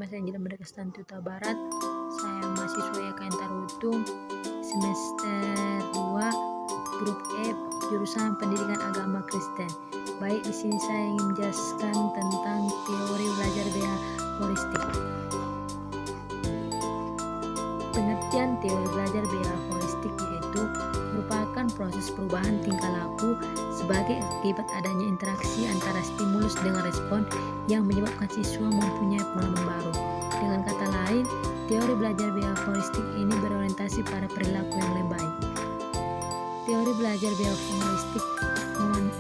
Mas Angela Merdeka Tuta Barat. Saya mahasiswa YKN Tarutung, semester 2, grup F, jurusan Pendidikan Agama Kristen. Baik, di sini saya ingin menjelaskan tentang teori belajar BH holistik. Pengertian teori belajar BH holistik yaitu merupakan proses perubahan tingkah laku sebagai akibat adanya interaksi antara stimulus dengan respon yang menyebabkan siswa mempunyai pengalaman baru. Dengan kata lain, teori belajar BH holistik ini berorientasi pada perilaku yang lebih baik. Teori belajar BH holistik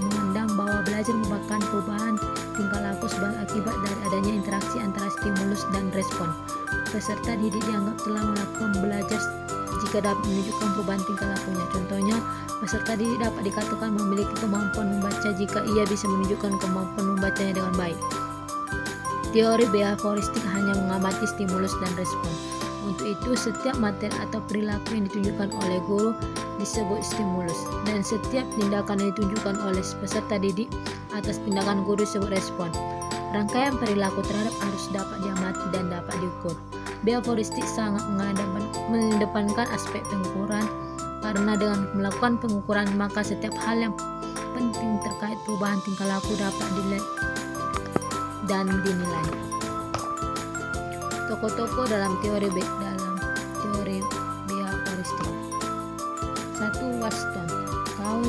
memandang bahwa belajar merupakan perubahan tingkah laku sebagai akibat dari adanya interaksi antara stimulus dan respon. Peserta didik dianggap telah melakukan belajar jika dapat menunjukkan perubahan tingkah lakunya. Contohnya, peserta didik dapat dikatakan memiliki kemampuan membaca jika ia bisa menunjukkan kemampuan membacanya dengan baik. Teori BH holistik hanya mengamati stimulus dan respon. Untuk itu, setiap materi atau perilaku yang ditunjukkan oleh guru disebut stimulus, dan setiap tindakan yang ditunjukkan oleh peserta didik atas tindakan guru disebut respon. Rangkaian perilaku terhadap harus dapat diamati dan dapat diukur. BH holistik sangat mengedepankan aspek pengukuran, karena dengan melakukan pengukuran maka setiap hal yang penting terkait perubahan tingkah laku dapat dilihat dan dinilai. Tokoh-tokoh dalam teori BH holistik. 1. Watson, tahun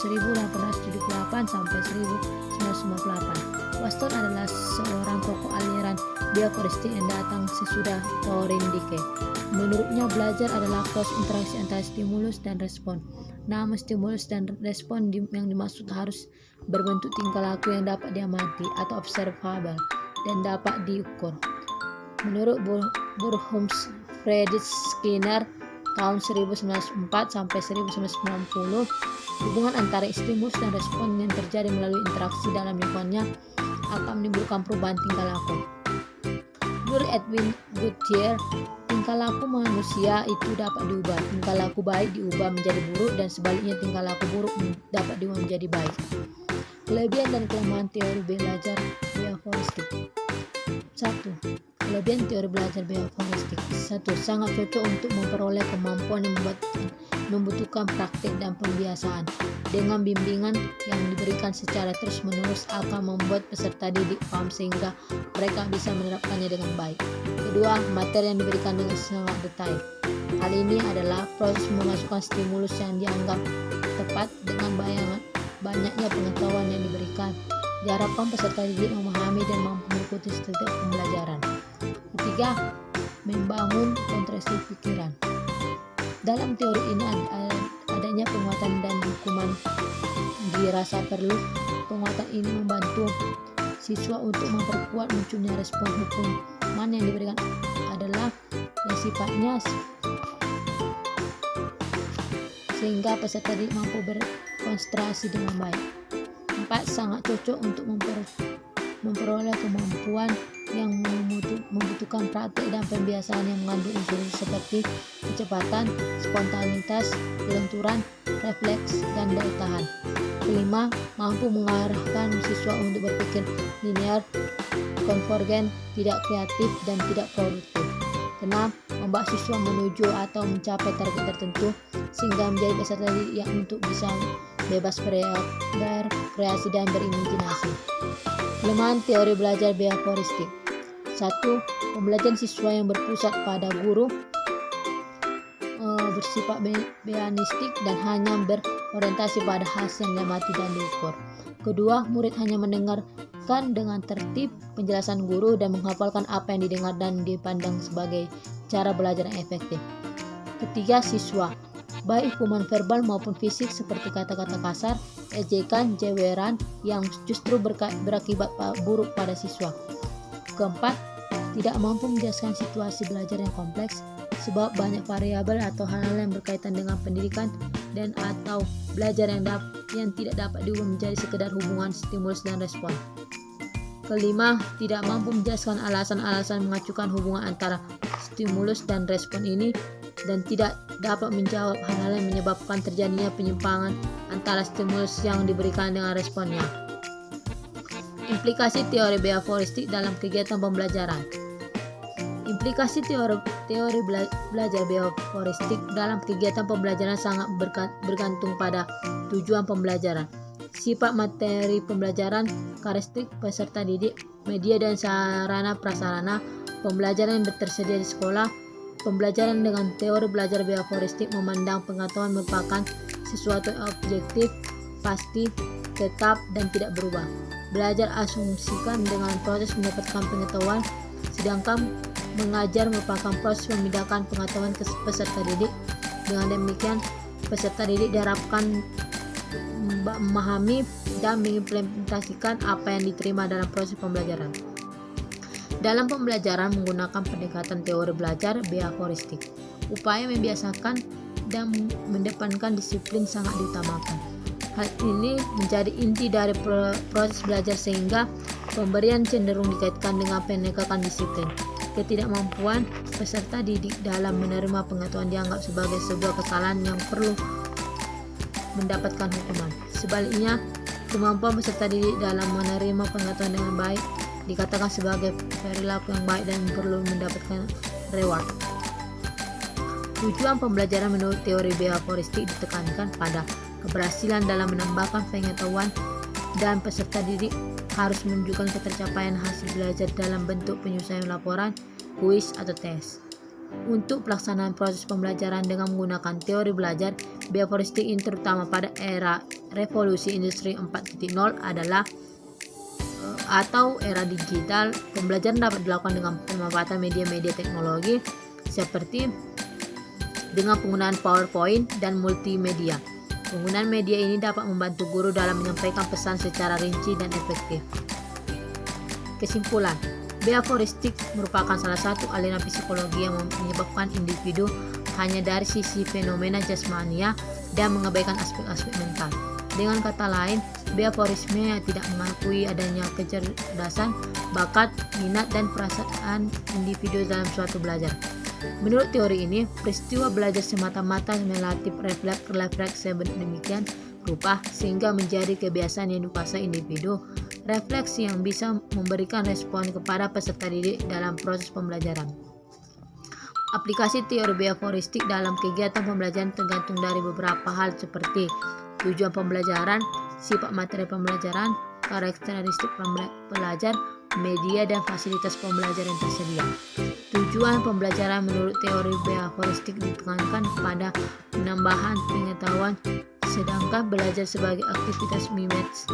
1878 sampai 1998. Watson adalah seorang tokoh aliran BH holistik yang datang sesudah Thorndike. Menurutnya, belajar adalah proses interaksi antara stimulus dan respon. Namun stimulus dan respon yang dimaksud harus berbentuk tingkah laku yang dapat diamati atau observable dan dapat diukur. Menurut Burghoff Friedrich Skinner tahun 1904 sampai 1990, hubungan antara stimulus dan respon yang terjadi melalui interaksi dalam lingkungannya akan menimbulkan perubahan tingkah laku. Menurut Edwin Goodyear, tingkah laku manusia itu dapat diubah. Tingkah laku baik diubah menjadi buruk dan sebaliknya tingkah laku buruk dapat diubah menjadi baik. Kelebihan dan kelemahan teori belajar BH holistik. 1. Kelebihan teori belajar BH holistik. 1. Sangat cocok untuk memperoleh kemampuan yang membutuhkan praktik dan pembiasaan. Dengan bimbingan yang diberikan secara terus-menerus akan membuat peserta didik paham sehingga mereka bisa menerapkannya dengan baik. Kedua, materi yang diberikan dengan sangat detail. Hal ini adalah proses memasukkan stimulus yang dianggap tepat dengan banyaknya pengetahuan yang diberikan. Diharapkan peserta didik memahami dan mampu mengikuti setiap pembelajaran. Ketiga, membangun konstruksi pikiran. Dalam teori ini adanya penguatan dan hukuman dirasa perlu. Penguatan ini membantu siswa untuk memperkuat munculnya respon hukuman yang diberikan adalah yang sifatnya sehingga peserta didik mampu berkonsentrasi dengan baik. 4. Sangat cocok untuk memperoleh kemampuan yang membutuhkan praktik dan pembiasaan yang mengandung unsur seperti kecepatan, spontanitas, kelenturan, refleks, dan daya tahan. Kelima, mampu mengarahkan siswa untuk berpikir linear, konvergen, tidak kreatif, dan tidak produktif. Keenam, membawa siswa menuju atau mencapai target tertentu sehingga menjadi peserta didik yang untuk bisa bebas berkreasi dan berimajinasi. Kelemahan teori belajar BH holistik. 1. Pembelajaran siswa yang berpusat pada guru, bersifat mechanistik dan hanya berorientasi pada hasil yang diamati dan diukur. Kedua, murid hanya mendengarkan dengan tertib penjelasan guru dan menghafalkan apa yang didengar dan dipandang sebagai cara belajar yang efektif. Ketiga, siswa, baik hukuman verbal maupun fisik seperti kata-kata kasar, ejekan, jeweran yang justru berakibat buruk pada siswa. Keempat, tidak mampu menjelaskan situasi belajar yang kompleks sebab banyak variabel atau hal-hal yang berkaitan dengan pendidikan dan atau belajar yang tidak dapat diubah menjadi sekedar hubungan stimulus dan respon. Kelima, tidak mampu menjelaskan alasan-alasan mengacukan hubungan antara stimulus dan respon ini dan tidak dapat menjawab hal-hal yang menyebabkan terjadinya penyimpangan antara stimulus yang diberikan dengan responnya. Implikasi teori BH holistik dalam kegiatan pembelajaran. Implikasi teori belajar bioforistik dalam kegiatan pembelajaran sangat bergantung pada tujuan pembelajaran, sifat materi pembelajaran, karakteristik peserta didik, media dan sarana prasarana pembelajaran yang tersedia di sekolah. Pembelajaran dengan teori belajar bioforistik memandang pengetahuan merupakan sesuatu yang objektif, pasti, tetap, dan tidak berubah. Belajar asumsikan dengan proses mendapatkan pengetahuan, sedangkan mengajar merupakan proses memindahkan pengetahuan ke peserta didik. Dengan demikian, peserta didik diharapkan memahami dan mengimplementasikan apa yang diterima dalam proses pembelajaran. Dalam pembelajaran menggunakan pendekatan teori belajar bioforistik, upaya membiasakan dan mendepankan disiplin sangat diutamakan. Hal ini menjadi inti dari proses belajar sehingga pemberian cenderung dikaitkan dengan penegakan disiplin. Ketidakmampuan peserta didik dalam menerima pengetahuan dianggap sebagai sebuah kesalahan yang perlu mendapatkan hukuman. Sebaliknya, kemampuan peserta didik dalam menerima pengetahuan dengan baik dikatakan sebagai perilaku yang baik dan perlu mendapatkan reward. Tujuan pembelajaran menurut teori bioforistik ditekankan pada keberhasilan dalam menambahkan pengetahuan, dan peserta didik harus menunjukkan ketercapaian hasil belajar dalam bentuk penyelesaian laporan, kuis, atau tes. Untuk pelaksanaan proses pembelajaran dengan menggunakan teori belajar bioforistik ini terutama pada era revolusi industri 4.0 adalah atau era digital, pembelajaran dapat dilakukan dengan pemanfaatan media-media teknologi seperti dengan penggunaan PowerPoint dan multimedia. Penggunaan media ini dapat membantu guru dalam menyampaikan pesan secara rinci dan efektif. Kesimpulan, bioforistik merupakan salah satu aliran psikologi yang menyebabkan individu hanya dari sisi fenomena jasmania dan mengabaikan aspek-aspek mental. Dengan kata lain, bioforisme tidak mengakui adanya kecerdasan, bakat, minat, dan perasaan individu dalam suatu belajar. Menurut teori ini, peristiwa belajar semata-mata melatih refleks sedemikian rupa sehingga menjadi kebiasaan yang dikuasai individu, refleksi yang bisa memberikan respon kepada peserta didik dalam proses pembelajaran. Aplikasi teori bioforistik dalam kegiatan pembelajaran tergantung dari beberapa hal seperti tujuan pembelajaran, sifat materi pembelajaran, karakteristik pelajar, media, dan fasilitas pembelajaran yang tersedia. Tujuan pembelajaran menurut teori bioforistik ditekankan pada penambahan pengetahuan, sedangkan belajar sebagai aktivitas mimes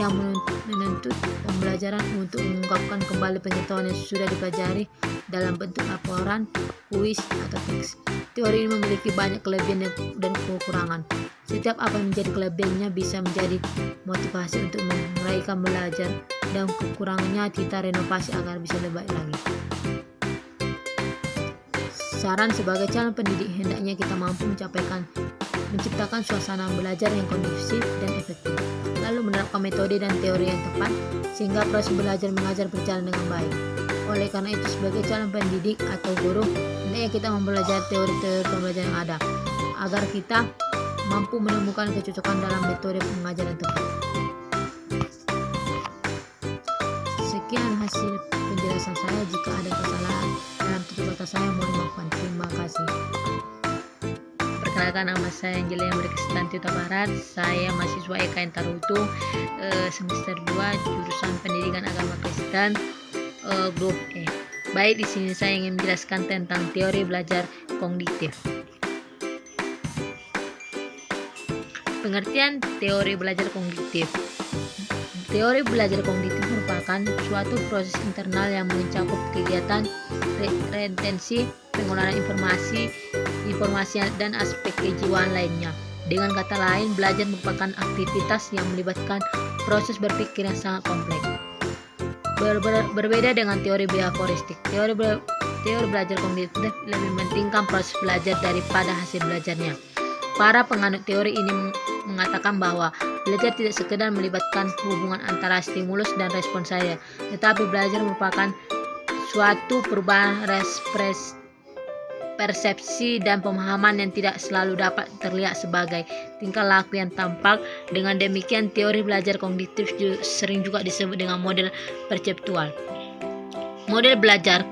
yang menuntut pembelajaran untuk mengungkapkan kembali pengetahuan yang sudah dipelajari dalam bentuk laporan, kuis, atau teks. Teori ini memiliki banyak kelebihan dan kekurangan. Setiap apa yang menjadi kelebihannya bisa menjadi motivasi untuk meraihkan belajar, dan kekurangannya kita renovasi agar bisa lebih baik lagi. Saran sebagai calon pendidik, hendaknya kita mampu menciptakan suasana belajar yang kondusif dan efektif, lalu menerapkan metode dan teori yang tepat sehingga proses belajar mengajar berjalan dengan baik. Oleh karena itu, sebagai calon pendidik atau guru, hendaknya kita mempelajari teori-teori pembelajaran yang ada agar kita mampu menemukan kecocokan dalam metode pengajaran tepat. Sekian hasil penjelasan saya. Jika ada kesalahan dalam tutur kata saya, mohon maafkan. Terima kasih. Perkenalkan, nama saya Angela yang Kesulitan Tita Barat. Saya mahasiswa EKN Tarutu semester 2 jurusan Pendidikan Agama Kristen grup E. Baik, di sini saya ingin menjelaskan tentang teori belajar kognitif. Pengertian teori belajar kognitif. Teori belajar kognitif merupakan suatu proses internal yang mencakup kegiatan retensi, pengelolaan informasi, dan aspek kejiwaan lainnya. Dengan kata lain, belajar merupakan aktivitas yang melibatkan proses berpikir yang sangat kompleks. Berbeda dengan teori bioforistik, teori belajar kognitif lebih mementingkan proses belajar daripada hasil belajarnya. Para penganut teori ini mengatakan bahwa belajar tidak sekedar melibatkan hubungan antara stimulus dan respon saya, tetapi belajar merupakan suatu perubahan persepsi dan pemahaman yang tidak selalu dapat terlihat sebagai tingkah laku yang tampak. Dengan demikian, teori belajar kognitif sering juga disebut dengan model perseptual. Model belajar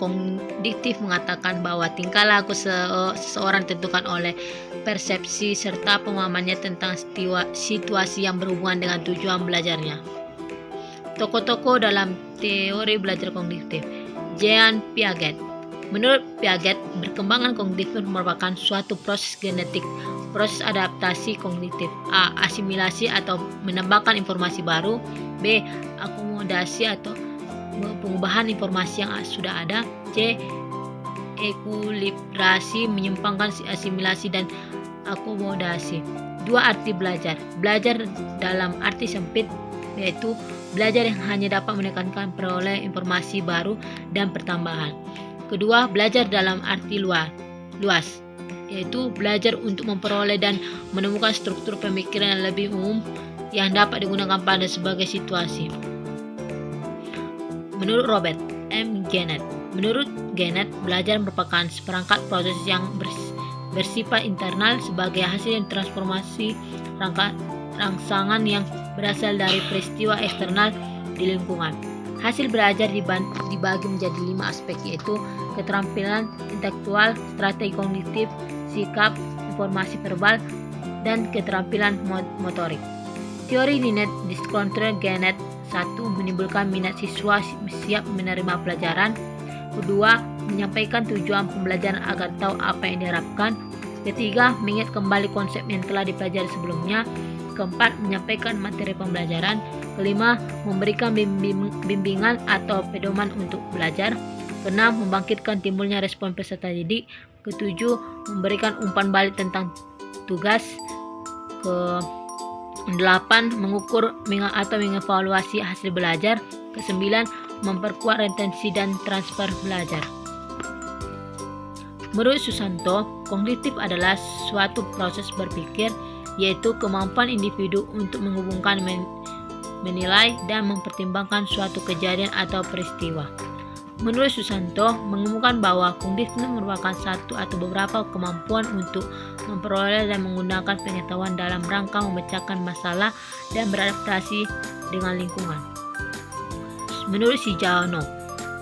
kognitif mengatakan bahwa tingkah laku seseorang ditentukan oleh persepsi serta pemahamannya tentang situasi yang berhubungan dengan tujuan belajarnya. Tokoh-tokoh dalam teori belajar kognitif. Jean Piaget. Menurut Piaget, perkembangan kognitif merupakan suatu proses genetik, proses adaptasi kognitif. A. Asimilasi atau menambahkan informasi baru. B. Akomodasi atau pengubahan informasi yang sudah ada. C. Ekuilibrasi, menyimpangkan asimilasi dan akomodasi. Dua arti belajar. Belajar dalam arti sempit, yaitu belajar yang hanya dapat menekankan peroleh informasi baru dan pertambahan. Kedua, belajar dalam arti luas, yaitu belajar untuk memperoleh dan menemukan struktur pemikiran yang lebih umum yang dapat digunakan pada sebagai situasi. Menurut Robert M. Gennett, belajar merupakan seperangkat proses yang bersifat internal sebagai hasil transformasi rangsangan yang berasal dari peristiwa eksternal di lingkungan. Hasil belajar dibagi menjadi 5 aspek, yaitu keterampilan intelektual, strategi kognitif, sikap, informasi verbal, dan keterampilan motorik. Teori Linnet Discontrol Gennett 1. Menimbulkan minat siswa siap menerima pelajaran. Kedua, menyampaikan tujuan pembelajaran agar tahu apa yang diharapkan. Ketiga, mengingat kembali konsep yang telah dipelajari sebelumnya. Keempat, menyampaikan materi pembelajaran. Kelima, memberikan bimbingan atau pedoman untuk belajar. Keenam, membangkitkan timbulnya respon peserta didik. Ketujuh, memberikan umpan balik tentang tugas. Kedelapan, mengukur atau mengevaluasi hasil belajar. Kesembilan, memperkuat retensi dan transfer belajar. Menurut Susanto, kognitif adalah suatu proses berpikir, yaitu kemampuan individu untuk menghubungkan, menilai, dan mempertimbangkan suatu kejadian atau peristiwa. Menurut Susanto, mengemukakan bahwa kognitif merupakan satu atau beberapa kemampuan untuk memperoleh dan menggunakan pengetahuan dalam rangka memecahkan masalah dan beradaptasi dengan lingkungan. Menurut Sijono,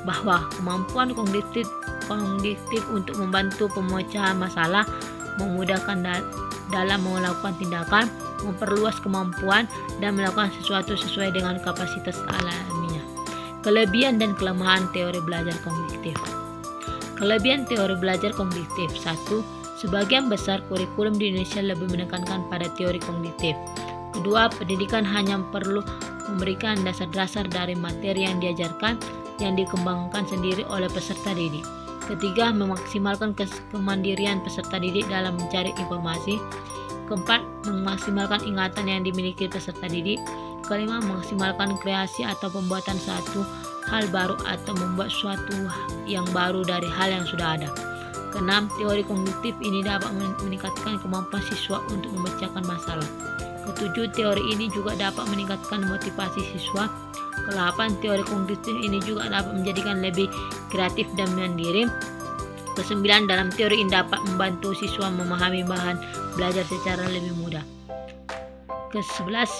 bahwa kemampuan kognitif untuk membantu pemecahan masalah, memudahkan dalam melakukan tindakan, memperluas kemampuan, dan melakukan sesuatu sesuai dengan kapasitas alamiah. Kelebihan dan kelemahan teori belajar kognitif. Kelebihan teori belajar kognitif. 1. Sebagian besar kurikulum di Indonesia lebih menekankan pada teori kognitif. Kedua, pendidikan hanya perlu memberikan dasar-dasar dari materi yang diajarkan yang dikembangkan sendiri oleh peserta didik. Ketiga, memaksimalkan kemandirian peserta didik dalam mencari informasi. Keempat, memaksimalkan ingatan yang dimiliki peserta didik. Kelima, memaksimalkan kreasi atau pembuatan suatu hal baru atau membuat suatu yang baru dari hal yang sudah ada. Keenam, teori kognitif ini dapat meningkatkan kemampuan siswa untuk memecahkan masalah. Ketujuh, teori ini juga dapat meningkatkan motivasi siswa. Kedelapan, teori kognitif ini juga dapat menjadikan lebih kreatif dan mandiri. Kesembilan, dalam teori ini dapat membantu siswa memahami bahan belajar secara lebih mudah. Kesebelas,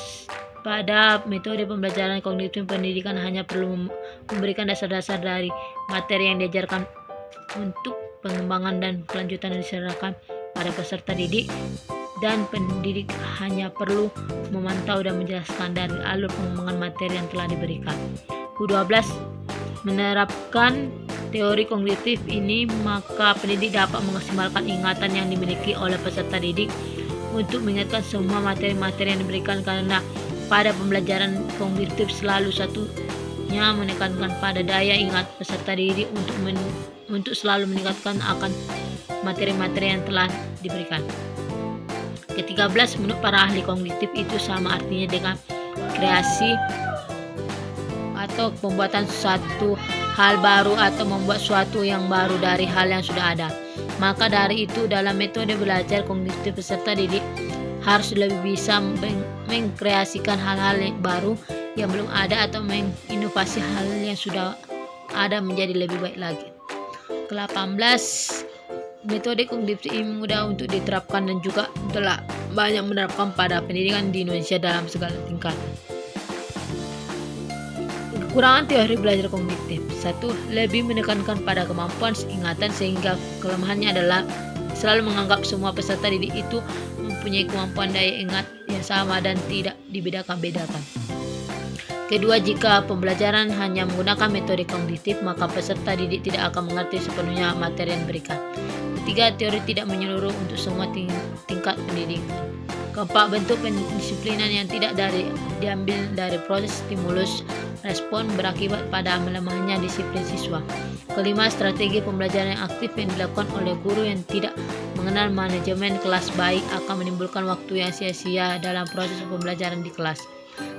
pada metode pembelajaran kognitif pendidikan hanya perlu memberikan dasar-dasar dari materi yang diajarkan. Untuk pengembangan dan kelanjutan yang diserahkan pada peserta didik, dan pendidik hanya perlu memantau dan menjelaskan dari alur pengembangan materi yang telah diberikan. Ke-12, menerapkan teori kognitif ini, maka pendidik dapat memaksimalkan ingatan yang dimiliki oleh peserta didik untuk mengingatkan semua materi-materi yang diberikan, karena pada pembelajaran kognitif selalu satunya menekankan pada daya ingat peserta didik untuk selalu meningkatkan akan materi-materi yang telah diberikan. Ke-13, menurut para ahli kognitif itu sama artinya dengan kreasi atau pembuatan suatu hal baru atau membuat suatu yang baru dari hal yang sudah ada. Maka dari itu dalam metode belajar kognitif peserta didik harus lebih bisa mengkreasikan hal-hal yang baru yang belum ada atau menginovasi hal yang sudah ada menjadi lebih baik lagi. Ke-18, metode kognitif ini mudah untuk diterapkan dan juga telah banyak menerapkan pada pendidikan di Indonesia dalam segala tingkat. Kekurangan teori belajar kognitif. Satu, lebih menekankan pada kemampuan ingatan sehingga kelemahannya adalah selalu menganggap semua peserta didik itu mempunyai kemampuan daya ingat yang sama dan tidak dibedakan-bedakan. Kedua, jika pembelajaran hanya menggunakan metode kognitif, maka peserta didik tidak akan mengerti sepenuhnya materi yang diberikan. Ketiga, teori tidak menyeluruh untuk semua tingkat pendidikan. Keempat, bentuk pendisiplinan yang tidak diambil dari proses stimulus respon berakibat pada melemahnya disiplin siswa. Kelima, strategi pembelajaran yang aktif yang dilakukan oleh guru yang tidak mengenal manajemen kelas baik akan menimbulkan waktu yang sia-sia dalam proses pembelajaran di kelas.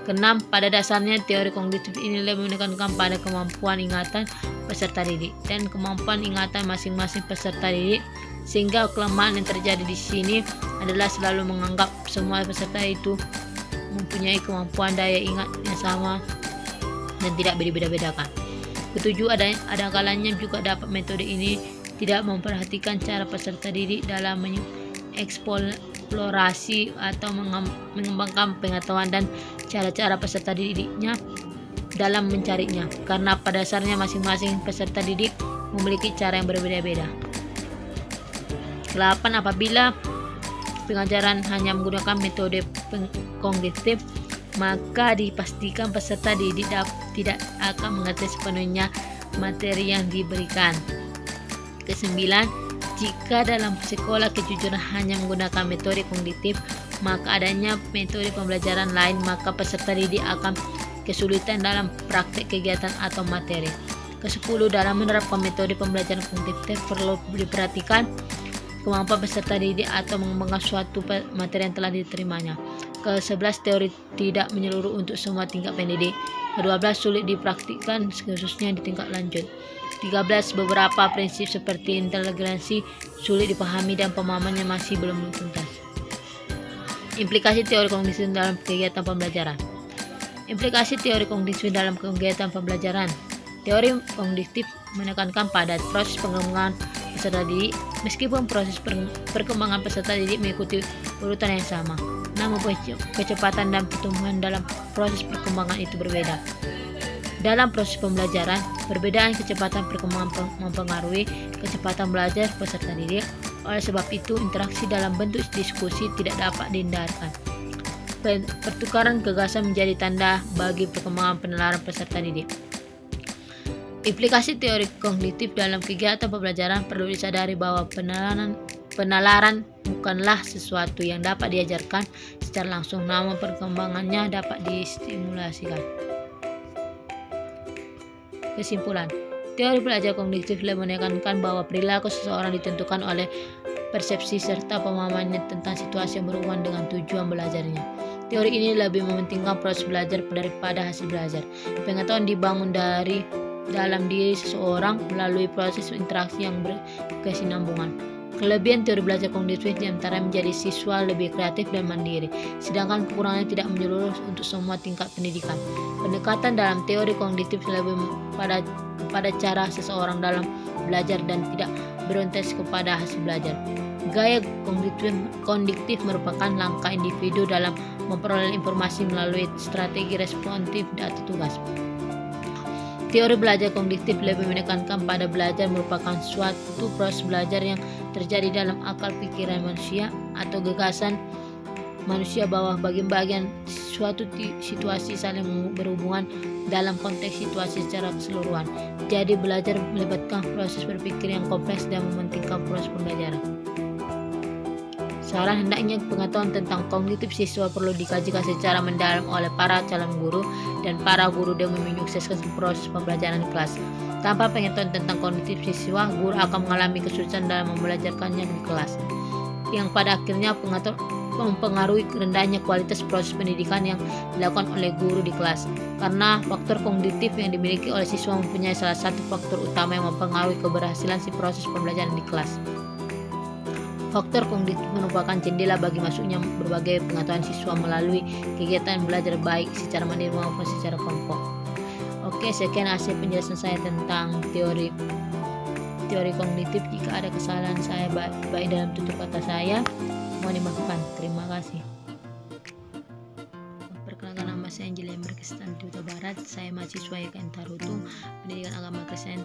Keenam, pada dasarnya teori kognitif ini lebih menekankan pada kemampuan ingatan peserta didik dan kemampuan ingatan masing-masing peserta didik, sehingga kelemahan yang terjadi di sini adalah selalu menganggap semua peserta itu mempunyai kemampuan daya ingat yang sama dan tidak berbeda-bedakan. Ketujuh, ada kalanya juga dapat metode ini tidak memperhatikan cara peserta didik dalam mengeksplorasi atau mengembangkan pengetahuan dan cara-cara peserta didiknya dalam mencarinya, karena pada dasarnya masing-masing peserta didik memiliki cara yang berbeda-beda. 8. Apabila pengajaran hanya menggunakan metode kognitif, maka dipastikan peserta didik tidak akan mengerti sepenuhnya materi yang diberikan. Kesembilan, jika dalam sekolah kejujuran hanya menggunakan metode kognitif, maka adanya metode pembelajaran lain, maka peserta didik akan kesulitan dalam praktek kegiatan atau materi. Ke-10, dalam menerapkan metode pembelajaran kognitif perlu diperhatikan kemampuan peserta didik atau mengembangkan suatu materi yang telah diterimanya. Ke-11, teori tidak menyeluruh untuk semua tingkat pendidik. Ke-12, sulit dipraktikkan khususnya di tingkat lanjut. 13, beberapa prinsip seperti inteligensi sulit dipahami dan pemahamannya masih belum tuntas. Implikasi teori kognitif dalam kegiatan pembelajaran. Implikasi teori kognitif dalam kegiatan pembelajaran. Teori kognitif menekankan pada proses pengembangan peserta didik. Meskipun proses perkembangan peserta didik mengikuti urutan yang sama, namun kecepatan dan pertumbuhan dalam proses perkembangan itu berbeda. Dalam proses pembelajaran, perbedaan kecepatan perkembangan mempengaruhi kecepatan belajar peserta didik. Oleh sebab itu, interaksi dalam bentuk diskusi tidak dapat dihindarkan. Pertukaran gagasan menjadi tanda bagi perkembangan penalaran peserta didik. Implikasi teori kognitif dalam kegiatan pembelajaran perlu disadari bahwa penalaran bukanlah sesuatu yang dapat diajarkan secara langsung, namun perkembangannya dapat distimulasikan. Kesimpulan, teori belajar kognitif lebih menekankan bahwa perilaku seseorang ditentukan oleh persepsi serta pemahamannya tentang situasi yang berhubungan dengan tujuan belajarnya. Teori ini lebih mementingkan proses belajar daripada hasil belajar. Pengetahuan dibangun dalam diri seseorang melalui proses interaksi yang berkesinambungan. Kelebihan teori belajar kognitif diantara menjadi siswa lebih kreatif dan mandiri, sedangkan kekurangannya tidak menyeluruh untuk semua tingkat pendidikan. Pendekatan dalam teori kognitif lebih pada cara seseorang dalam belajar dan tidak berorientasi kepada hasil belajar. Gaya kognitif merupakan langkah individu dalam memperoleh informasi melalui strategi responsif atau tugas. Teori belajar kognitif lebih menekankan pada belajar merupakan suatu proses belajar yang terjadi dalam akal pikiran manusia atau gagasan manusia bahwa bagian-bagian suatu situasi saling berhubungan dalam konteks situasi secara keseluruhan. Jadi belajar melibatkan proses berpikir yang kompleks dan mementingkan proses pembelajaran. Saran, hendaknya pengetahuan tentang kognitif siswa perlu dikajikan secara mendalam oleh para calon guru dan para guru demi menyukseskan proses pembelajaran di kelas. Tanpa pengetahuan tentang kognitif siswa, guru akan mengalami kesulitan dalam membelajarkannya di kelas, yang pada akhirnya mempengaruhi rendahnya kualitas proses pendidikan yang dilakukan oleh guru di kelas. Karena faktor kognitif yang dimiliki oleh siswa mempunyai salah satu faktor utama yang mempengaruhi keberhasilan si proses pembelajaran di kelas. Faktor kognitif merupakan jendela bagi masuknya berbagai pengetahuan siswa melalui kegiatan belajar baik secara mandiri maupun secara kelompok. Oke, sekian hasil penjelasan saya tentang teori kognitif. Jika ada kesalahan saya baik dalam tutur kata saya, mohon dimaafkan. Terima kasih. Perkenalkan, nama saya Angelia Kristen Duta Barat. Saya mahasiswa YKN Tarutung, Pendidikan Agama Kristen.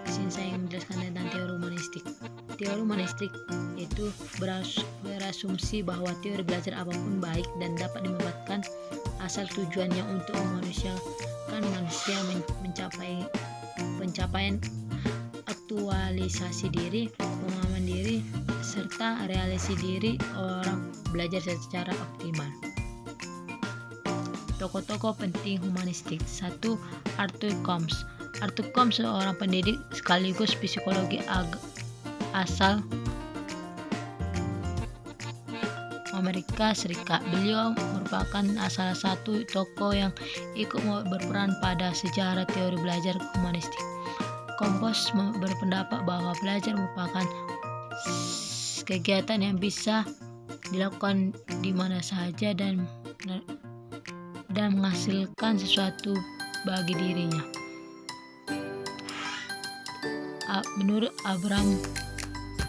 Kesini saya ingin menjelaskan tentang teori humanistik. Teori humanistik itu berasumsi bahwa teori belajar apapun baik dan dapat dimanfaatkan asal tujuannya untuk memanusiakan manusia mencapai pencapaian aktualisasi diri, pemahaman diri, serta realisasi diri orang belajar secara optimal. Tokoh-tokoh penting humanistik. 1. Arthur Combs. Arthur Combs seorang pendidik sekaligus psikologi asal Amerika Serikat. Beliau merupakan salah satu tokoh yang ikut berperan pada sejarah teori belajar humanistik. Combs berpendapat bahwa belajar merupakan kegiatan yang bisa dilakukan di mana saja dan menghasilkan sesuatu bagi dirinya. Menurut Abraham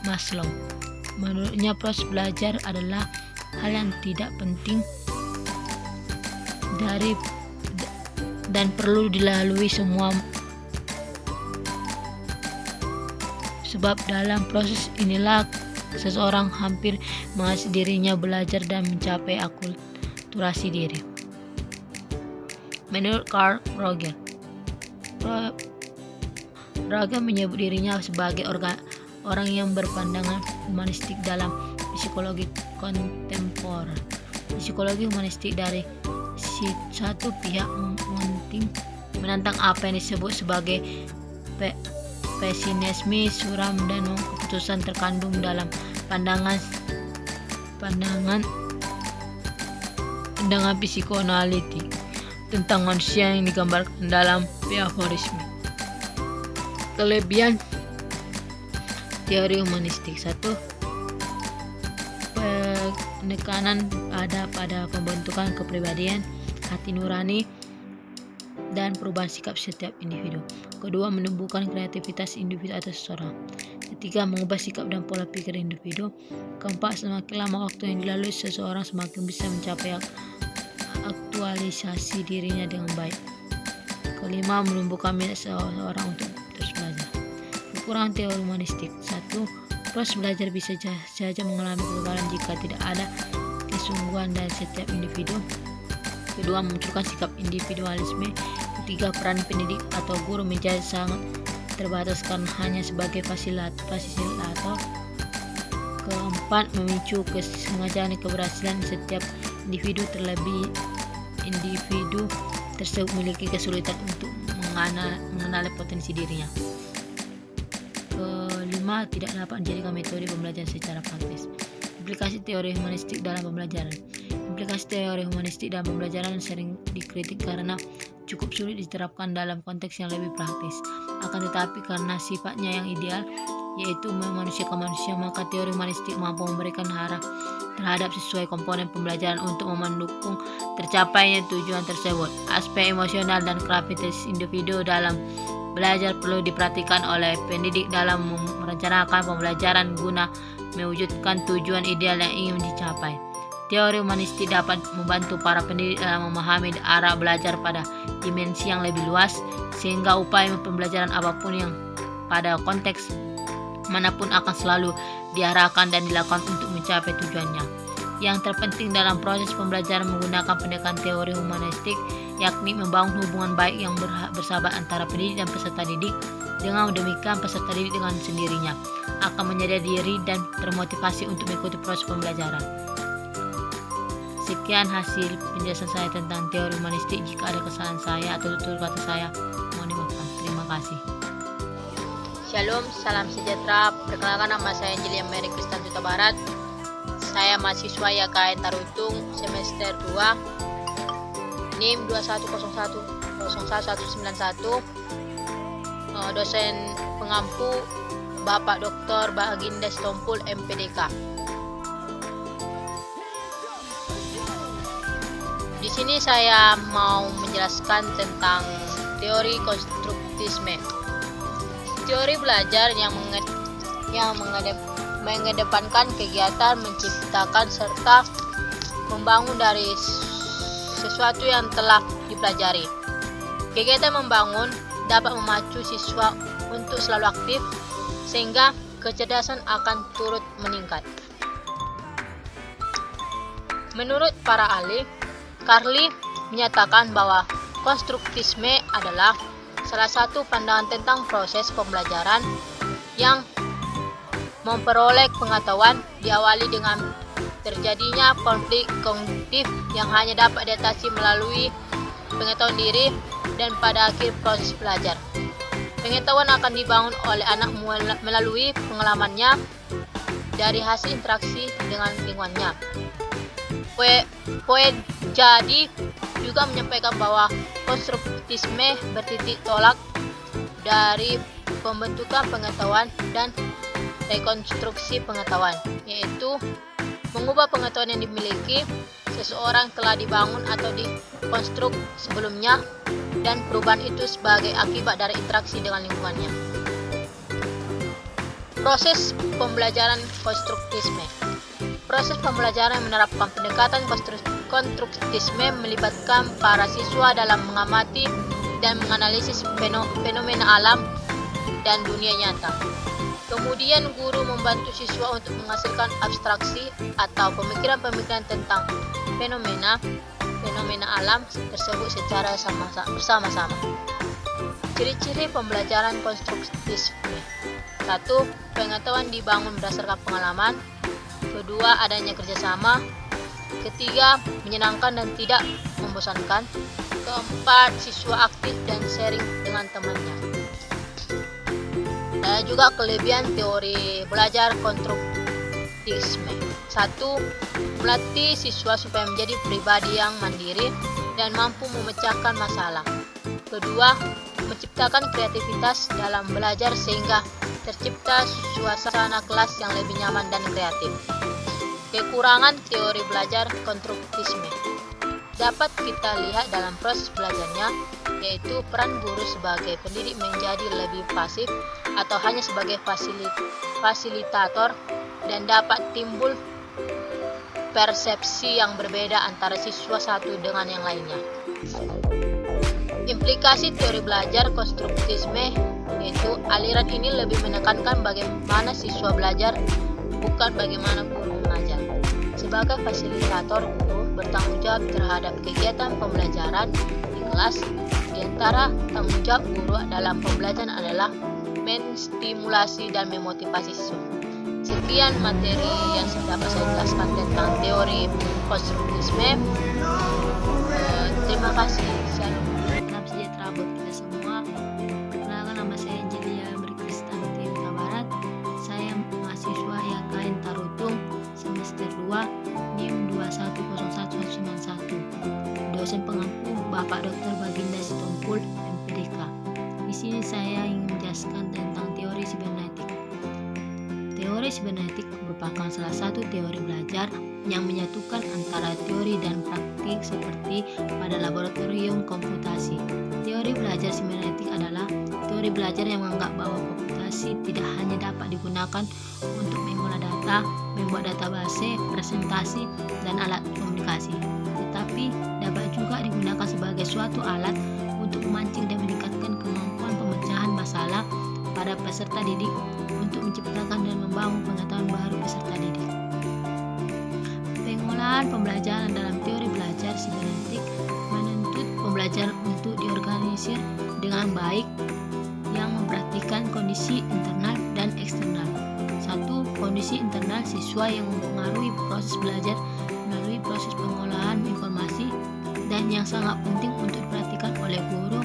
Maslow, menurutnya proses belajar adalah hal yang tidak penting dan perlu dilalui semua, sebab dalam proses inilah seseorang hampir mengasihi dirinya belajar dan mencapai akulturasi diri. Menurut Carl Rogers menyebut dirinya sebagai orang yang berpandangan humanistik dalam psikologi kontemporer. Psikologi humanistik dari satu pihak menantang apa yang disebut sebagai pesimisme suram dan keputusan terkandung dalam pandangan psikoanalitik tentang manusia yang digambarkan dalam behaviorisme. Kelebihan teori humanistik. 1. Penekanan pada pembentukan kepribadian, hati nurani, dan perubahan sikap setiap individu. Kedua, menumbuhkan kreativitas individu atau seseorang. Ketiga, mengubah sikap dan pola pikir individu. Keempat, semakin lama waktu yang dilalui, seseorang semakin bisa mencapai aktualisasi dirinya dengan baik. Kelima, menumbuhkan minat seseorang untuk terus belajar. Kekurangan teori humanistik. 1. Proses belajar bisa saja mengalami kegagalan jika tidak ada kesungguhan dari setiap individu. Kedua, memunculkan sikap individualisme. Ketiga, peran pendidik atau guru menjadi sangat terbatas karena hanya sebagai fasilitator. Keempat, memicu kesengajaan keberhasilan setiap individu, terlebih individu tersebut memiliki kesulitan untuk mengenali potensi dirinya. Kelima, tidak dapat dijadikan metode pembelajaran secara praktis. Aplikasi teori humanistik dalam pembelajaran. Aplikasi teori humanistik dalam pembelajaran sering dikritik karena cukup sulit diterapkan dalam konteks yang lebih praktis. Akan tetapi karena sifatnya yang ideal, yaitu memanusiakan manusia, maka teori humanistik mampu memberikan arah terhadap sesuai komponen pembelajaran untuk mendukung tercapainya tujuan tersebut. Aspek emosional dan kreativitas individu dalam belajar perlu diperhatikan oleh pendidik dalam merencanakan pembelajaran guna mewujudkan tujuan ideal yang ingin dicapai. Teori humanistik dapat membantu para pendidik dalam memahami arah belajar pada dimensi yang lebih luas, sehingga upaya pembelajaran apapun yang pada konteks manapun akan selalu diarahkan dan dilakukan untuk mencapai tujuannya. Yang terpenting dalam proses pembelajaran menggunakan pendekatan teori humanistik, yakni membangun hubungan baik yang bersahabat antara pendidik dan peserta didik. Dengan demikian, peserta didik dengan sendirinya akan menyadari diri dan termotivasi untuk mengikuti proses pembelajaran. Sekian hasil penjelasan saya tentang teori humanistik. Jika ada kesalahan saya atau tutur kata saya, mohon dimaafkan. Terima kasih. Shalom, salam sejahtera. Perkenalkan, nama saya Angelia Kristen Duta Barat. Saya mahasiswa YKN Tarutung semester 2, NIM 21010191. Dosen pengampu Bapak Dr. Baginda Sitompul, MPDK. Di sini saya mau menjelaskan tentang teori konstruktivisme. Teori belajar yang mengedepankan kegiatan menciptakan serta membangun dari sesuatu yang telah dipelajari. Kegiatan membangun dapat memacu siswa untuk selalu aktif, sehingga kecerdasan akan turut meningkat. Menurut para ahli, Carli menyatakan bahwa konstruktisme adalah salah satu pandangan tentang proses pembelajaran yang memperoleh pengetahuan diawali dengan terjadinya konflik kognitif yang hanya dapat diatasi melalui pengetahuan diri, dan pada akhir proses belajar, pengetahuan akan dibangun oleh anak melalui pengalamannya dari hasil interaksi dengan lingkungannya. Jadi juga menyampaikan bahwa konstruktisme bertitik tolak dari pembentukan pengetahuan dan rekonstruksi pengetahuan, yaitu mengubah pengetahuan yang dimiliki seseorang telah dibangun atau dikonstruk sebelumnya, dan perubahan itu sebagai akibat dari interaksi dengan lingkungannya. Proses pembelajaran konstruktisme. Proses pembelajaran yang menerapkan pendekatan konstruktisme melibatkan para siswa dalam mengamati dan menganalisis fenomena alam dan dunia nyata. Kemudian guru membantu siswa untuk menghasilkan abstraksi atau pemikiran-pemikiran tentang fenomena alam tersebut secara bersama-sama. Ciri-ciri pembelajaran konstruktisme. 1. Pengetahuan dibangun berdasarkan pengalaman. 2. Adanya kerjasama. 3. Menyenangkan dan tidak membosankan. 4. Siswa aktif dan sharing dengan temannya. Dan juga kelebihan teori belajar konstruktisme. 1. Melatih siswa supaya menjadi pribadi yang mandiri dan mampu memecahkan masalah. 2. Menciptakan kreativitas dalam belajar sehingga tercipta suasana kelas yang lebih nyaman dan kreatif. Kekurangan teori belajar konstruktisme dapat kita lihat dalam proses belajarnya, yaitu peran guru sebagai pendidik menjadi lebih pasif atau hanya sebagai fasilitator, dan dapat timbul persepsi yang berbeda antara siswa satu dengan yang lainnya. Implikasi teori belajar konstruktisme, yaitu aliran ini lebih menekankan bagaimana siswa belajar, bukan bagaimana guru mengajar. Sebagai fasilitator, guru bertanggung jawab terhadap kegiatan pembelajaran di kelas. Di antara tanggung jawab guru dalam pembelajaran adalah menstimulasi dan memotivasi siswa. Sekian materi yang dapat saya jelaskan tentang teori konstruktisme. Terima kasih. Salam sejahtera buat kita semua. Perkenalkan, nama saya Angelia Berkristanti Huta Barat. Saya mahasiswa YKN Tarutung semester 2 NIM 2101191. Dosen pengampu Bapak Dr. Baginda Sitompul, MPDK. Di sini saya ingin menjelaskan tentang teori sibernetik. Teori sibernetik merupakan salah satu teori belajar yang menyatukan antara teori dan praktik seperti pada laboratorium komputasi. Teori belajar sibernetik adalah teori belajar yang menganggap bahwa komputasi tidak hanya dapat digunakan untuk mengolah data, membuat database, presentasi, dan alat komunikasi, tetapi dapat juga digunakan sebagai suatu alat untuk memancing dan meningkatkan kemampuan pemecahan masalah pada peserta didik untuk menciptakan dan membangun pengetahuan baru peserta didik. Pengolahan pembelajaran dalam teori belajar sibernetik menuntut pembelajar untuk diorganisir dengan baik yang memperhatikan kondisi internal dan eksternal. 1. Kondisi internal siswa yang mempengaruhi proses belajar melalui proses pengolahan informasi dan yang sangat penting untuk diperhatikan oleh guru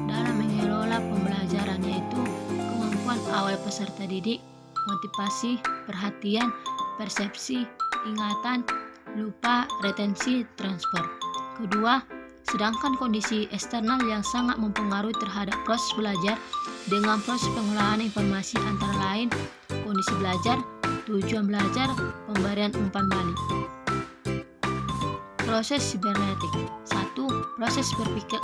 dalam mengelola pembelajaran, yaitu kemampuan awal peserta didik, motivasi, perhatian, persepsi, ingatan, lupa, retensi, transfer. Kedua, sedangkan kondisi eksternal yang sangat mempengaruhi terhadap proses belajar dengan proses pengolahan informasi antara lain kondisi belajar, tujuan belajar, pemberian umpan balik. Proses sibernetik. 1. Proses berpikir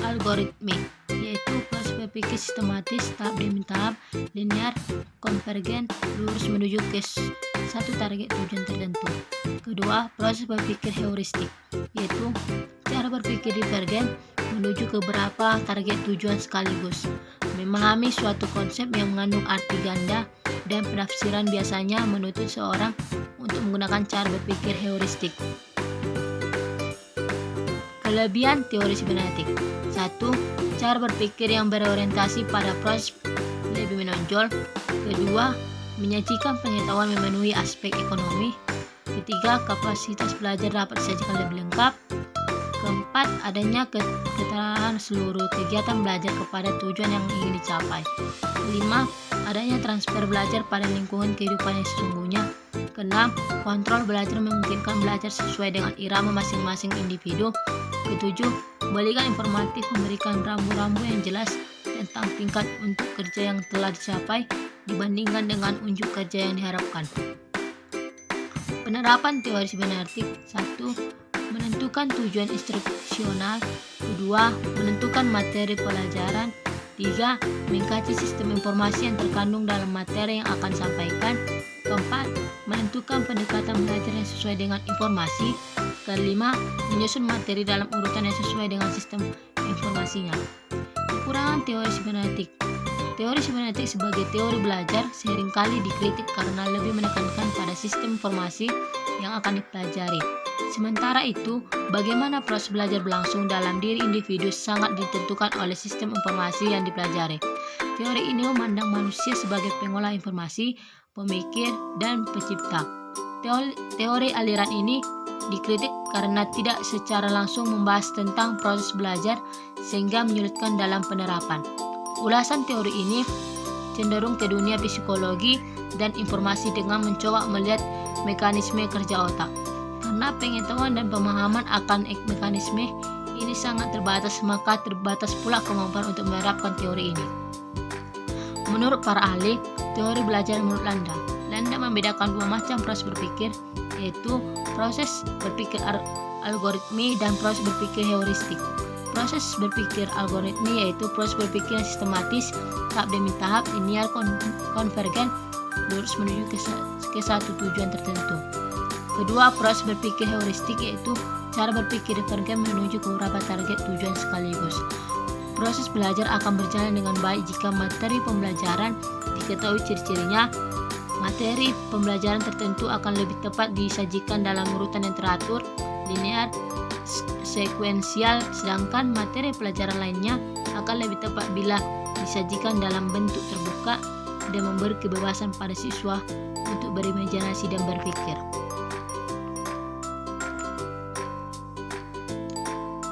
algoritmik, yaitu proses berpikir sistematis, tahap demi tahap, linear, konvergen, lurus menuju ke satu target tujuan tertentu. Kedua, proses berpikir heuristik, yaitu cara berpikir divergen menuju ke beberapa target tujuan sekaligus. Memahami suatu konsep yang mengandung arti ganda dan penafsiran biasanya menuntut seorang untuk menggunakan cara berpikir heuristik. Kelebihan teori sibernetik. 1. Cara berpikir yang berorientasi pada proses lebih menonjol. Kedua, menyajikan pengetahuan memenuhi aspek ekonomi. Ketiga, kapasitas belajar dapat disajikan lebih lengkap. Keempat, adanya keterangan seluruh kegiatan belajar kepada tujuan yang ingin dicapai. Kelima, adanya transfer belajar pada lingkungan kehidupan yang sesungguhnya. Keenam, kontrol belajar memungkinkan belajar sesuai dengan irama masing-masing individu. Ketujuh, balikan informatif memberikan rambu-rambu yang jelas tentang tingkat untuk kerja yang telah dicapai dibandingkan dengan unjuk kerja yang diharapkan. Penerapan teori sibernetik. 1. Menentukan tujuan instruksional. 2. Menentukan materi pelajaran. 3. Mengkaji sistem informasi yang terkandung dalam materi yang akan disampaikan. 4. Menentukan pendekatan belajar yang sesuai dengan informasi. 5. Menyusun materi dalam urutan yang sesuai dengan sistem informasinya. Kekurangan teori sibernetik. Teori sibernetik sebagai teori belajar seringkali dikritik karena lebih menekankan pada sistem informasi yang akan dipelajari. Sementara itu, bagaimana proses belajar berlangsung dalam diri individu sangat ditentukan oleh sistem informasi yang dipelajari. Teori ini memandang manusia sebagai pengolah informasi, pemikir, dan pencipta. Teori aliran ini dikritik karena tidak secara langsung membahas tentang proses belajar sehingga menyulitkan dalam penerapan. Ulasan teori ini cenderung ke dunia psikologi dan informasi dengan mencoba melihat mekanisme kerja otak. Karena pengetahuan dan pemahaman akan mekanisme ini sangat terbatas, maka terbatas pula kemampuan untuk menerapkan teori ini. Menurut para ahli, teori belajar menurut Landa membedakan dua macam proses berpikir, yaitu proses berpikir algoritmi dan proses berpikir heuristik. Proses berpikir algoritmi yaitu proses berpikir yang sistematis, tahap demi tahap, linear, konvergen, lurus menuju ke satu tujuan tertentu. Kedua, proses berpikir heuristik yaitu cara berpikir divergen menuju ke beberapa target tujuan sekaligus. Proses belajar akan berjalan dengan baik jika materi pembelajaran diketahui ciri-cirinya. Materi pembelajaran tertentu akan lebih tepat disajikan dalam urutan yang teratur, linear, sekuensial, sedangkan materi pelajaran lainnya akan lebih tepat bila disajikan dalam bentuk terbuka dan memberi kebebasan pada siswa untuk berimajinasi dan berpikir.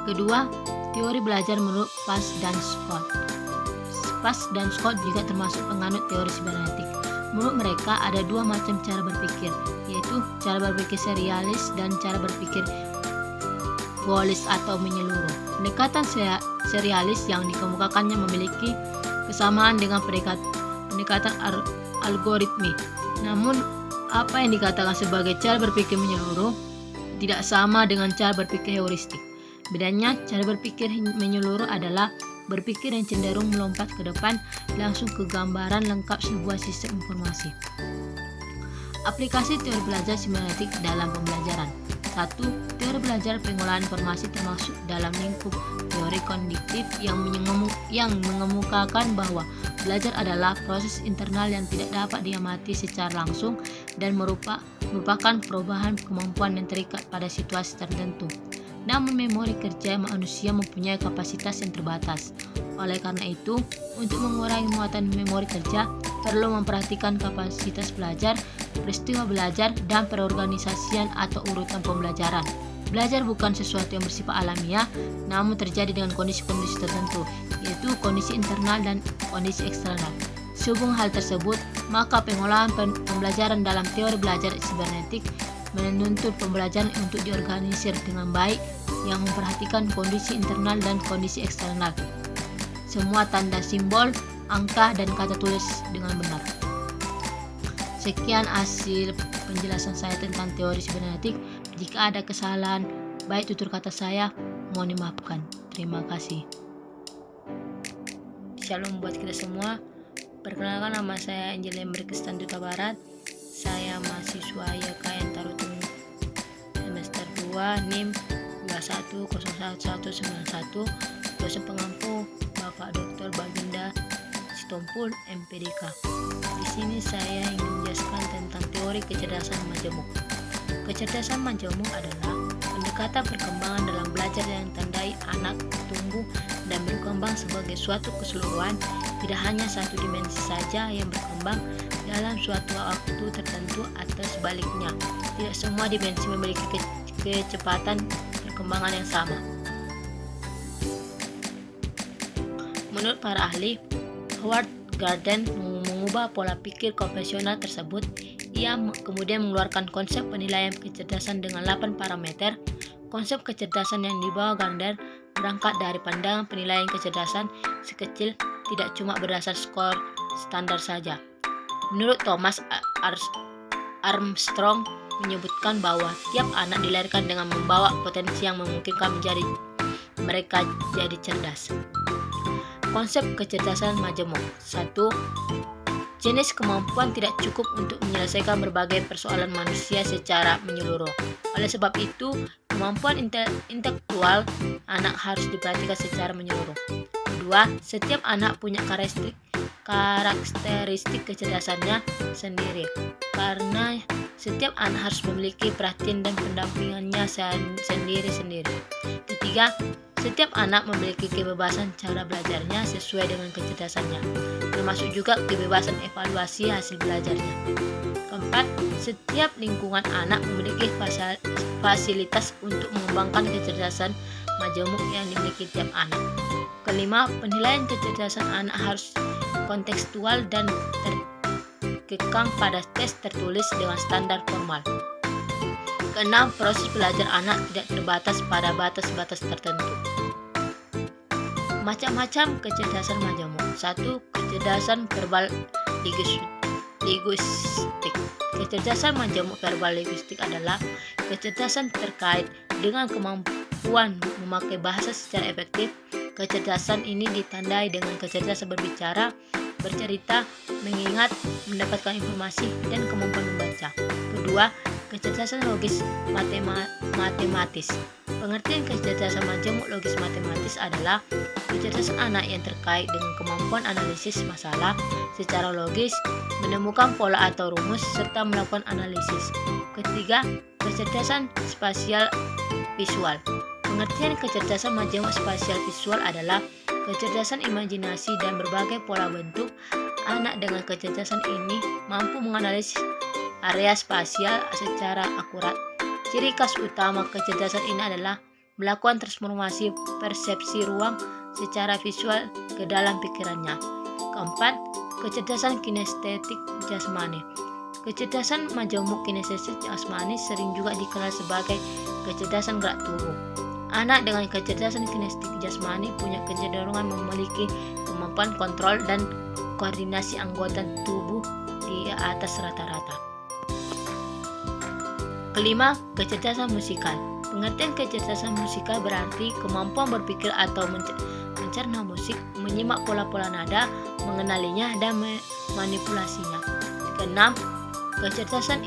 Kedua, teori belajar menurut Fuss dan Scott. Fuss dan Scott juga termasuk penganut teori sibernetik. Menurut mereka ada dua macam cara berpikir, yaitu cara berpikir serialis dan cara berpikir goalis atau menyeluruh. Pendekatan serialis yang dikemukakannya memiliki kesamaan dengan pendekatan algoritmi. Namun, apa yang dikatakan sebagai cara berpikir menyeluruh tidak sama dengan cara berpikir heuristik. Bedanya, cara berpikir menyeluruh adalah berpikir yang cenderung melompat ke depan langsung ke gambaran lengkap sebuah sistem informasi. Aplikasi teori belajar sibernetik dalam pembelajaran. 1. Teori belajar pengolahan informasi termasuk dalam lingkup teori kognitif yang mengemukakan bahwa belajar adalah proses internal yang tidak dapat diamati secara langsung dan merupakan perubahan kemampuan yang terikat pada situasi tertentu. Namun memori kerja manusia mempunyai kapasitas yang terbatas. Oleh karena itu, untuk mengurangi muatan memori kerja, perlu memperhatikan kapasitas belajar, peristiwa belajar, dan perorganisasian atau urutan pembelajaran. Belajar bukan sesuatu yang bersifat alamiah, namun terjadi dengan kondisi-kondisi tertentu, yaitu kondisi internal dan kondisi eksternal. Sehubung hal tersebut, maka pengolahan pembelajaran dalam teori belajar sibernetik menuntut pembelajaran untuk diorganisir dengan baik yang memperhatikan kondisi internal dan kondisi eksternal. Semua tanda simbol, angka, dan kata tulis dengan benar. Sekian hasil penjelasan saya tentang teori sibernetik. Jika ada kesalahan, baik tutur kata saya, mohon dimaafkan. Terima kasih. Shalom buat kita semua. Perkenalkan, nama saya Angel Lember Kristan Duta Barat. Saya mahasiswa YKN Tarutung semester 2 NIM 21011191. Dosen pengampu Bapak Dr. Baginda Sitompul MPDK. Di sini saya ingin menjelaskan tentang teori kecerdasan majemuk. Kecerdasan majemuk adalah pendekatan perkembangan dalam belajar yang tandai anak tumbuh dan berkembang sebagai suatu keseluruhan, tidak hanya satu dimensi saja yang berkembang dalam suatu waktu tertentu atau sebaliknya. Tidak semua dimensi memiliki kecepatan perkembangan yang sama. Menurut para ahli, Howard Gardner mengubah pola pikir konvensional tersebut. Ia kemudian mengeluarkan konsep penilaian kecerdasan dengan 8 parameter. Konsep kecerdasan yang dibawa Gardner berangkat dari pandangan penilaian kecerdasan si kecil tidak cuma berdasar skor standar saja. Menurut Thomas Armstrong menyebutkan bahwa tiap anak dilahirkan dengan membawa potensi yang memungkinkan mereka jadi cerdas. Konsep kecerdasan majemuk. 1. Jenis kemampuan tidak cukup untuk menyelesaikan berbagai persoalan manusia secara menyeluruh. Oleh sebab itu, kemampuan intelektual anak harus diperhatikan secara menyeluruh. 2. Setiap anak punya karakteristik kecerdasannya sendiri. Karena setiap anak harus memiliki perhatian dan pendampingannya sendiri-sendiri. 3. Setiap anak memiliki kebebasan cara belajarnya sesuai dengan kecerdasannya, termasuk juga kebebasan evaluasi hasil belajarnya. 4. Setiap lingkungan anak memiliki fasilitas untuk mengembangkan kecerdasan majemuk yang dimiliki tiap anak. 5. Penilaian kecerdasan anak harus kontekstual dan terkekang pada tes tertulis dengan standar formal. 6. Proses belajar anak tidak terbatas pada batas-batas tertentu. Macam-macam kecerdasan majemuk. 1. Kecerdasan verbal linguistik. Kecerdasan majemuk verbal linguistik adalah kecerdasan terkait dengan kemampuan memakai bahasa secara efektif. Kecerdasan ini ditandai dengan kecerdasan berbicara, bercerita, mengingat, mendapatkan informasi, dan kemampuan membaca. Kedua, kecerdasan logis matematis. Pengertian kecerdasan majemuk logis matematis adalah kecerdasan anak yang terkait dengan kemampuan analisis masalah secara logis, menemukan pola atau rumus, serta melakukan analisis. Ketiga, kecerdasan spasial visual. Pengertian kecerdasan majemuk spasial visual adalah kecerdasan imajinasi dan berbagai pola bentuk. Anak dengan kecerdasan ini mampu menganalisis area spasial secara akurat. Ciri khas utama kecerdasan ini adalah melakukan transformasi persepsi ruang secara visual ke dalam pikirannya. Keempat, kecerdasan kinestetik jasmani. Kecerdasan majemuk kinestetik jasmani sering juga dikenal sebagai kecerdasan gerak tubuh. Anak dengan kecerdasan kinestetik jasmani punya kecenderungan memiliki kemampuan kontrol dan koordinasi anggota tubuh di atas rata-rata. Kelima, kecerdasan musikal. Pengertian kecerdasan musikal berarti kemampuan berpikir atau mencerna musik, menyimak pola-pola nada, mengenalinya, dan memanipulasinya. Keenam, kecerdasan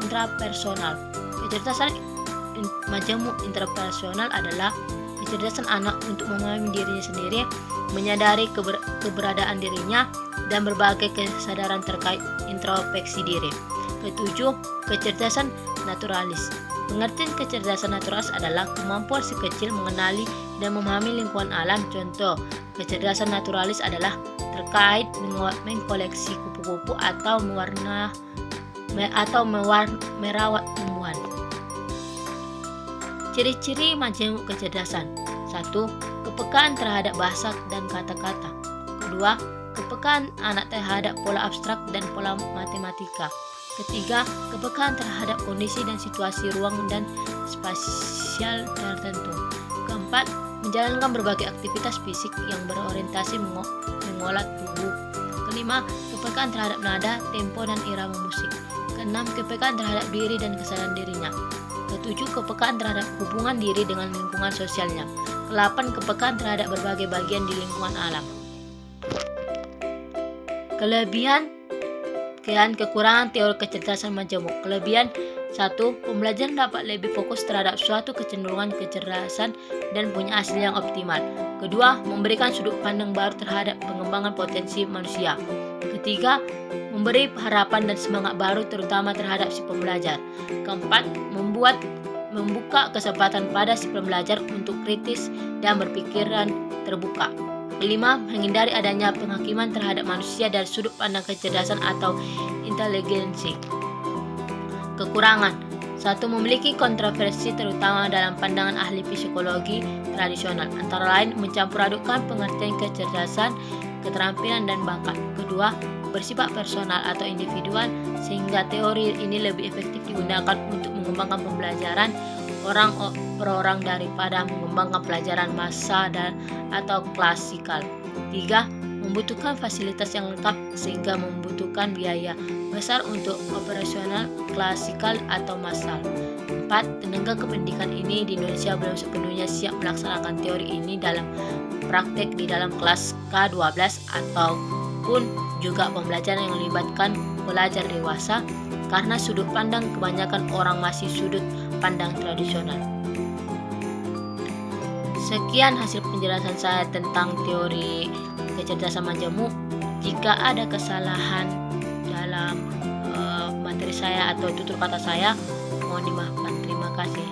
intrapersonal. Kecerdasan majemuk intrapersonal adalah kecerdasan anak untuk memahami dirinya sendiri, menyadari keberadaan dirinya, dan berbagai kesadaran terkait introspeksi diri. Ketujuh, kecerdasan naturalis. Pengertian kecerdasan naturalis adalah kemampuan si kecil mengenali dan memahami lingkungan alam. Contoh, kecerdasan naturalis adalah terkait mengkoleksi kupu-kupu atau merawat tumbuhan. Ciri-ciri majemuk kecerdasan. 1. Kepekaan terhadap bahasa dan kata-kata. 2. Kepekaan anak terhadap pola abstrak dan pola matematika. 3. Kepekaan terhadap kondisi dan situasi ruang dan spasial tertentu. 4. Menjalankan berbagai aktivitas fisik yang berorientasi mengolah tubuh. 5. Kepekaan terhadap nada, tempo, dan irama musik. 6. Kepekaan terhadap diri dan kesadaran dirinya. 7. Kepekaan terhadap hubungan diri dengan lingkungan sosialnya. 8. Kepekaan terhadap berbagai bagian di lingkungan alam. Kelebihan dan kekurangan teori kecerdasan majemuk. Kelebihan: 1. Pembelajaran dapat lebih fokus terhadap suatu kecenderungan kecerdasan dan punya hasil yang optimal. Kedua, memberikan sudut pandang baru terhadap pengembangan potensi manusia. Ketiga, memberi harapan dan semangat baru terutama terhadap si pembelajar. Keempat, membuka kesempatan pada si pembelajar untuk kritis dan berpikiran terbuka. Kelima, menghindari adanya penghakiman terhadap manusia dari sudut pandang kecerdasan atau inteligensi. Kekurangan: 1. Memiliki kontroversi terutama dalam pandangan ahli psikologi tradisional, antara lain mencampur adukan pengertian kecerdasan, keterampilan, dan bakat. Kedua, bersifat personal atau individual, sehingga teori ini lebih efektif digunakan untuk mengembangkan pembelajaran orang per orang daripada mengembangkan pelajaran massa atau klasikal. 3. Membutuhkan fasilitas yang lengkap sehingga membutuhkan biaya besar untuk operasional klasikal atau massal. 4. Tenaga kependidikan ini di Indonesia belum sepenuhnya siap melaksanakan teori ini dalam praktek di dalam kelas K12 ataupun juga pembelajaran yang melibatkan pelajar dewasa karena sudut pandang kebanyakan orang masih sudut pandang tradisional. Sekian hasil penjelasan saya tentang teori kecerdasan majemuk. Jika ada kesalahan dalam materi saya atau tutur kata saya, mohon dimaafkan. Terima kasih.